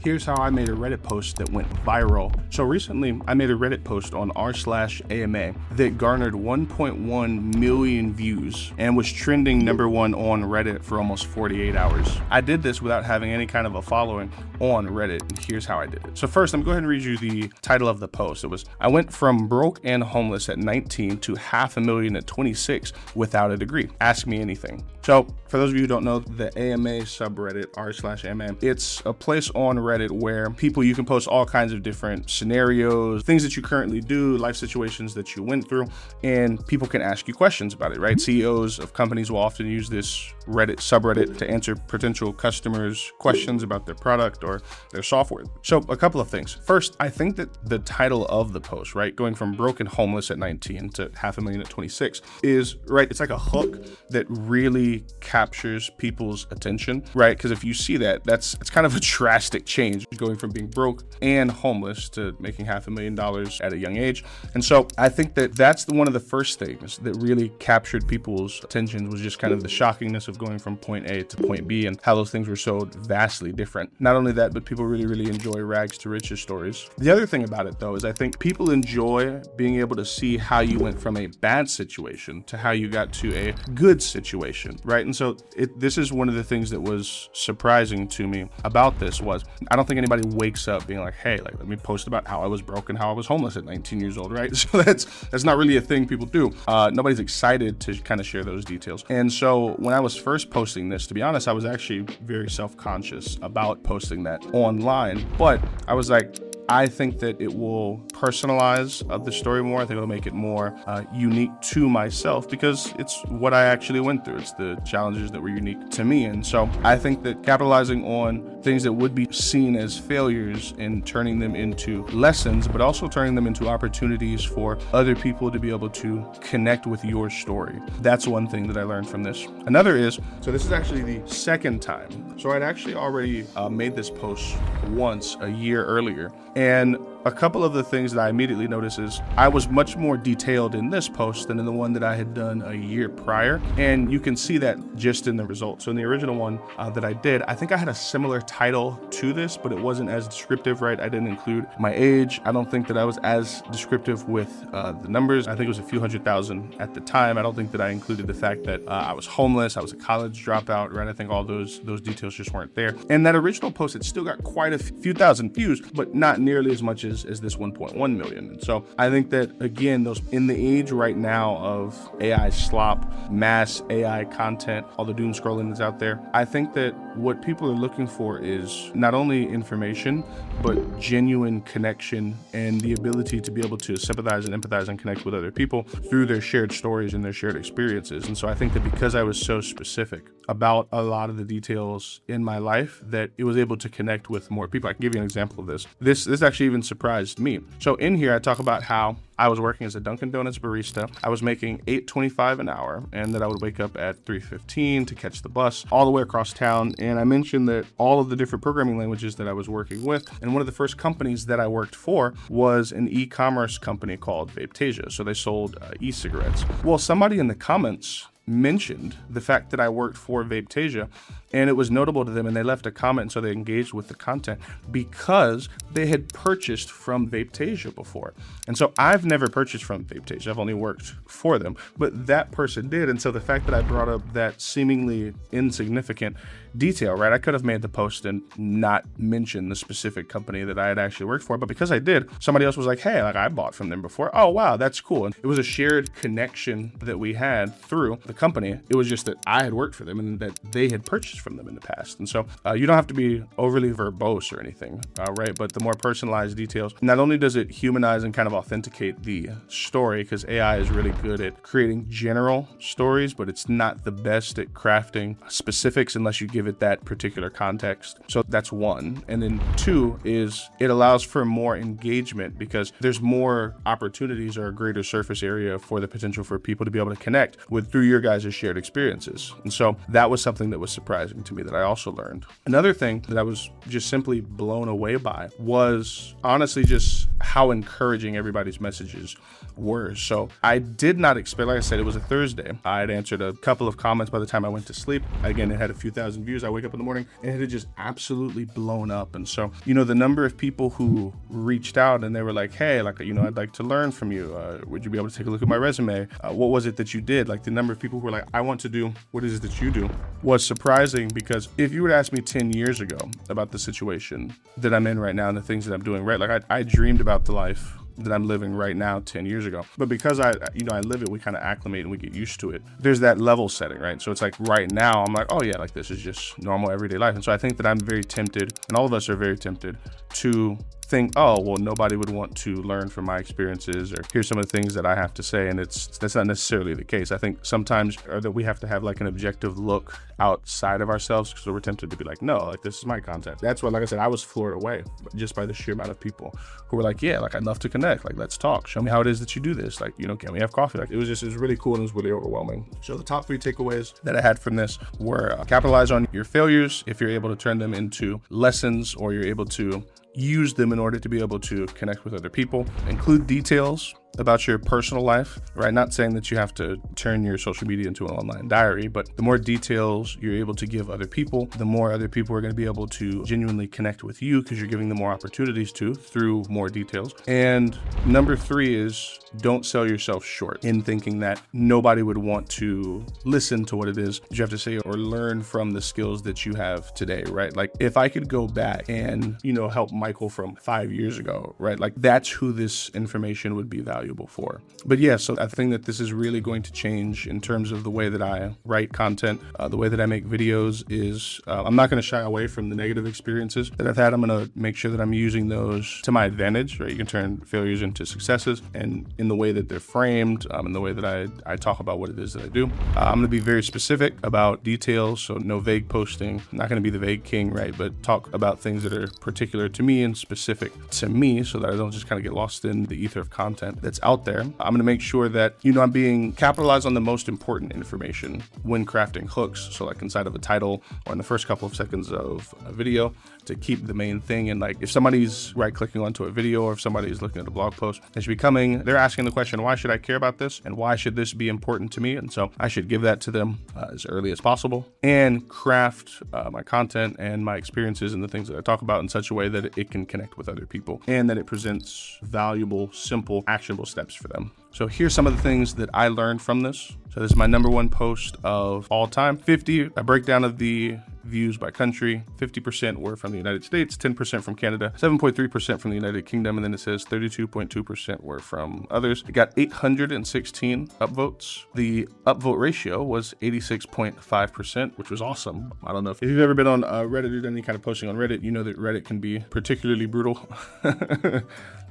here's how I made a Reddit post that went viral. So recently I made a Reddit post on r/AMA that garnered 1.1 million views and was trending #1 on Reddit for almost 48 hours. I did this without having any kind of a following on Reddit, and here's how I did it. So first, I'm going to go ahead and read you the title of the post. It was, I went from broke and homeless at 19 to $500,000 at 26 without a degree. Ask me anything. So for those of you who don't know, the AMA subreddit, r/AMA, it's a place on Reddit where you can post all kinds of different scenarios, things that you currently do, life situations that you went through, and people can ask you questions about it, right? CEOs of companies will often use this Reddit subreddit to answer potential customers' questions about their product or their software. So a couple of things. First, I think that the title of the post, right, going from broke and homeless at 19 to $500,000 at 26 is, right, it's like a hook that really captures people's attention, right? Because if you see that, it's kind of a drastic change, going from being broke and homeless to making $500,000 at a young age. And so I think that that's one of the first things that really captured people's attention, was just kind of the shockingness of going from point A to point B and how those things were so vastly different. Not only that, but people really enjoy rags to riches stories. The other thing about it though is I think people enjoy being able to see how you went from a bad situation to how you got to a good situation, right? And so this is one of the things that was surprising to me about this was, I don't think anybody wakes up being like, hey, like, let me post about how I was broke and how I was homeless at 19 years old, right? So that's not really a thing people do. Nobody's excited to kind of share those details. And so when I was first posting this, to be honest, I was actually very self-conscious about posting that online, but I was like, I think that it will personalize the story more. I think it'll make it more unique to myself because it's what I actually went through. It's the challenges that were unique to me. And so I think that capitalizing on things that would be seen as failures and turning them into lessons, but also turning them into opportunities for other people to be able to connect with your story. That's one thing that I learned from this. Another is, so this is actually the second time. So I'd actually already made this post once a year earlier. And a couple of the things that I immediately noticed is I was much more detailed in this post than in the one that I had done a year prior. And you can see that just in the results. So in the original one that I did, I think I had a similar title to this, but it wasn't as descriptive, right? I didn't include my age. I don't think that I was as descriptive with the numbers. I think it was a few 100,000 at the time. I don't think that I included the fact that I was homeless, I was a college dropout, right? I think all those details just weren't there. And that original post, it still got quite a few thousand views, but not nearly as much as this 1.1 million. And so I think that, again, those in the age right now of AI slop, mass AI content, all the doom scrolling that's out there, I think that what people are looking for is not only information, but genuine connection and the ability to be able to sympathize and empathize and connect with other people through their shared stories and their shared experiences. And so I think that because I was so specific about a lot of the details in my life, that it was able to connect with more people. I can give you an example of this. This actually even surprised me. So in here, I talk about how I was working as a Dunkin Donuts barista. I was making $8.25 an hour, and that I would wake up at 3:15 to catch the bus all the way across town. And I mentioned that all of the different programming languages that I was working with, and one of the first companies that I worked for was an e-commerce company called Vape.js. So they sold e-cigarettes. Well, somebody in the comments mentioned the fact that I worked for Vape.js, and it was notable to them, and they left a comment, and so they engaged with the content because they had purchased from Vape.js before. And so I've never purchased from Vape.js. I've only worked for them, but that person did. And so the fact that I brought up that seemingly insignificant detail, right? I could have made the post and not mention the specific company that I had actually worked for, but because I did, somebody else was like, hey, like, I bought from them before. Oh, wow, that's cool. And it was a shared connection that we had through the company. It was just that I had worked for them and that they had purchased from them in the past. And so you don't have to be overly verbose or anything, right? But the more personalized details, not only does it humanize and kind of authenticate the story, because AI is really good at creating general stories, but it's not the best at crafting specifics unless you give it that particular context. So that's one. And then two is it allows for more engagement because there's more opportunities or a greater surface area for the potential for people to be able to connect with through your guys' shared experiences. And so that was something that was surprising to me that I also learned. Another thing that I was just simply blown away by was honestly just how encouraging everybody's messages were. So I did not expect, like I said, it was a Thursday. I had answered a couple of comments by the time I went to sleep. Again, it had a few thousand views. I wake up in the morning and it had just absolutely blown up. And so, the number of people who reached out and they were like, hey, like, I'd like to learn from you. Would you be able to take a look at my resume? What was it that you did? Like the number of people who were like, I want to do what is it that you do, was surprising, because if you would ask me 10 years ago about the situation that I'm in right now and the things that I'm doing, right? Like I dreamed about the life that I'm living right now 10 years ago. But because I live it, we kind of acclimate and we get used to it. There's that level setting, right? So it's like right now, I'm like, oh yeah, like this is just normal everyday life. And so I think that I'm very tempted, and all of us are very tempted to think, oh, well, nobody would want to learn from my experiences, or here's some of the things that I have to say. And that's not necessarily the case. I think sometimes that we have to have like an objective look outside of ourselves, because we're tempted to be like, no, like this is my content. That's why, like I said, I was floored away just by the sheer amount of people who were like, yeah, like I'd love to connect. Like, let's talk. Show me how it is that you do this. Like, can we have coffee? Like it was really cool and it was really overwhelming. So the top 3 takeaways that I had from this were capitalize on your failures if you're able to turn them into lessons, or you're able to use them in order to be able to connect with other people. Include details about your personal life, right? Not saying that you have to turn your social media into an online diary, but the more details you're able to give other people, the more other people are going to be able to genuinely connect with you, because you're giving them more opportunities to through more details. And number 3 is don't sell yourself short in thinking that nobody would want to listen to what it is that you have to say or learn from the skills that you have today, right? Like if I could go back and, help Michael from 5 years ago, right? Like that's who this information would be valuable for. But yeah, so I think that this is really going to change in terms of the way that I write content, the way that I make videos is, I'm not going to shy away from the negative experiences that I've had. I'm going to make sure that I'm using those to my advantage, right? You can turn failures into successes, and in the way that they're framed, in the way that I talk about what it is that I do. I'm going to be very specific about details, so no vague posting. I'm not going to be the vague king, right? But talk about things that are particular to me and specific to me, so that I don't just kind of get lost in the ether of content that's out there. I'm going to make sure that, I'm being capitalized on the most important information when crafting hooks. So like inside of a title or in the first couple of seconds of a video, to keep the main thing. And like if somebody's right clicking onto a video, or if somebody's looking at a blog post, they should be they're asking the question, why should I care about this? And why should this be important to me? And so I should give that to them as early as possible, and craft my content and my experiences and the things that I talk about in such a way that it can connect with other people, and that it presents valuable, simple, actionable steps for them. So here's some of the things that I learned from this. So this is my number 1 post of all time. A breakdown of the views by country. 50% were from the United States, 10% from Canada, 7.3% from the United Kingdom, and then it says 32.2% were from others. It got 816 upvotes. The upvote ratio was 86.5%, which was awesome. I don't know if you've ever been on Reddit or done any kind of posting on Reddit, you know that Reddit can be particularly brutal.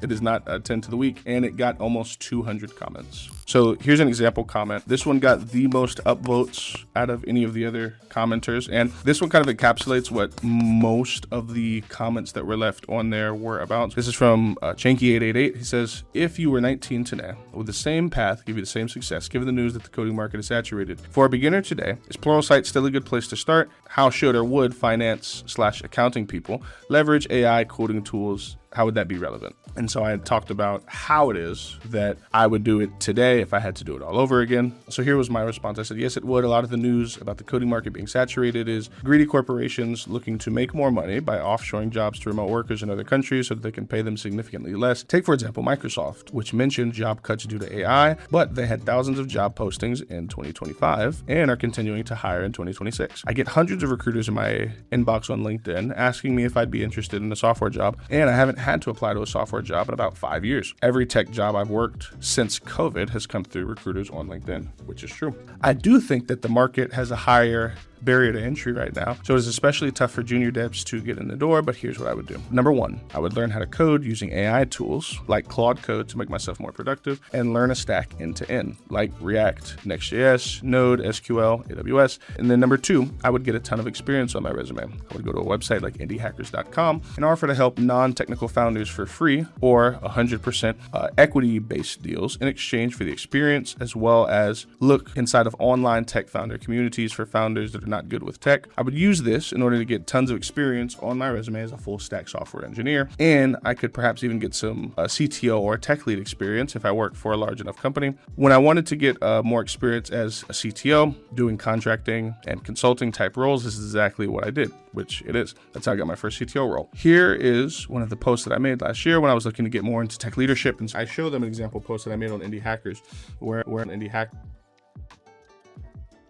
It is not 10 to the week, and it got almost 200 comments. So here's an example comment. This one got the most upvotes out of any of the other commenters, and this one kind of encapsulates what most of the comments that were left on there were about. This is from Chanky888. He says, if you were 19 today with the same path, give you the same success, given the news that the coding market is saturated. For a beginner today, is Pluralsight still a good place to start? How should or would finance/accounting people leverage AI coding tools? How would that be relevant? And so I had talked about how it is that I would do it today if I had to do it all over again. So here was my response. I said, yes, it would. A lot of the news about the coding market being saturated is greedy corporations looking to make more money by offshoring jobs to remote workers in other countries so that they can pay them significantly less. Take, for example, Microsoft, which mentioned job cuts due to AI, but they had thousands of job postings in 2025 and are continuing to hire in 2026. I get hundreds of recruiters in my inbox on LinkedIn asking me if I'd be interested in a software job, and I haven't had to apply to a software job in about 5 years. Every tech job I've worked since COVID has come through recruiters on LinkedIn, which is true. I do think that the market has a higher barrier to entry right now. So it's especially tough for junior devs to get in the door, but here's what I would do. Number one, I would learn how to code using AI tools like Claude Code to make myself more productive, and learn a stack end to end like React, Next.js, Node, SQL, AWS. And then number two, I would get a ton of experience on my resume. I would go to a website like indiehackers.com and offer to help non-technical founders for free or 100% equity-based deals in exchange for the experience, as well as look inside of online tech founder communities for founders that are not good with tech. I would use this in order to get tons of experience on my resume as a full stack software engineer, and I could perhaps even get some CTO or tech lead experience if I worked for a large enough company. When I wanted to get more experience as a CTO, doing contracting and consulting type roles, this is exactly what I did, which it is. That's how I got my first CTO role. Here is one of the posts that I made last year when I was looking to get more into tech leadership, and I show them an example post that I made on Indie Hackers, where